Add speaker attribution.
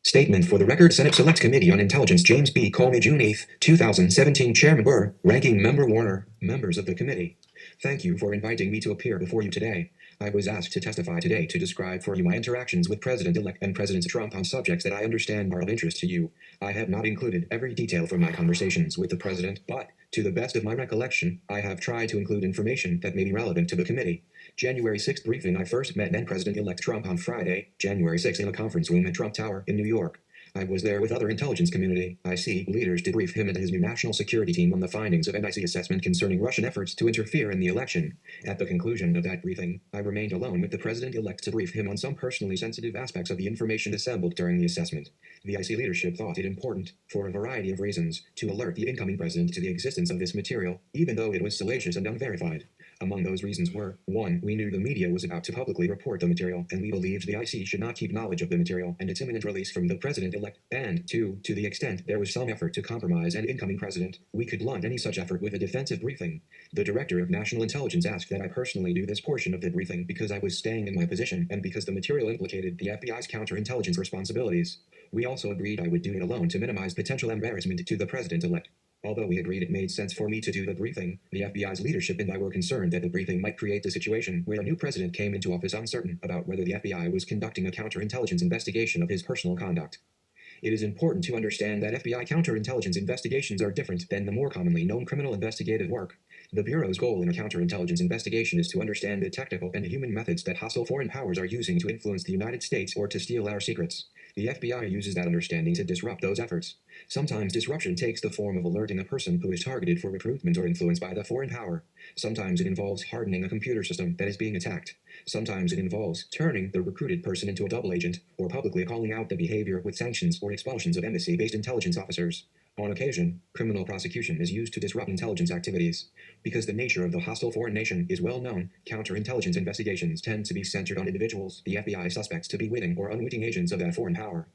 Speaker 1: Statement for the record. Senate Select Committee on Intelligence. James B. Comey, June 8, 2017. Chairman Burr, Ranking Member Warner, members of the committee. Thank you for inviting me to appear before you today. I was asked to testify today to describe for you my interactions with President-elect and President Trump on subjects that I understand are of interest to you. I have not included every detail from my conversations with the President, but, to the best of my recollection, I have tried to include information that may be relevant to the committee. January 6th briefing. I first met then President-elect Trump on Friday, January 6th in a conference room at Trump Tower in New York. I was there with other intelligence community, IC, leaders to brief him and his new national security team on the findings of NIC assessment concerning Russian efforts to interfere in the election. At the conclusion of that briefing, I remained alone with the President-elect to brief him on some personally sensitive aspects of the information assembled during the assessment. The IC leadership thought it important, for a variety of reasons, to alert the incoming president to the existence of this material, even though it was salacious and unverified. Among those reasons were, 1. We knew the media was about to publicly report the material, and we believed the IC should not keep knowledge of the material and its imminent release from the President-elect. And 2. To the extent there was some effort to compromise an incoming president, we could blunt any such effort with a defensive briefing. The Director of National Intelligence asked that I personally do this portion of the briefing because I was staying in my position and because the material implicated the FBI's counterintelligence responsibilities. We also agreed I would do it alone to minimize potential embarrassment to the President-elect. Although we agreed it made sense for me to do the briefing, the FBI's leadership and I were concerned that the briefing might create a situation where a new president came into office uncertain about whether the FBI was conducting a counterintelligence investigation of his personal conduct. It is important to understand that FBI counterintelligence investigations are different than the more commonly known criminal investigative work. The Bureau's goal in a counterintelligence investigation is to understand the technical and human methods that hostile foreign powers are using to influence the United States or to steal our secrets. The FBI uses that understanding to disrupt those efforts. Sometimes disruption takes the form of alerting a person who is targeted for recruitment or influence by the foreign power. Sometimes it involves hardening a computer system that is being attacked. Sometimes it involves turning the recruited person into a double agent, or publicly calling out the behavior with sanctions or expulsions of embassy-based intelligence officers. On occasion, criminal prosecution is used to disrupt intelligence activities. Because the nature of the hostile foreign nation is well known, counterintelligence investigations tend to be centered on individuals the FBI suspects to be witting or unwitting agents of that foreign power.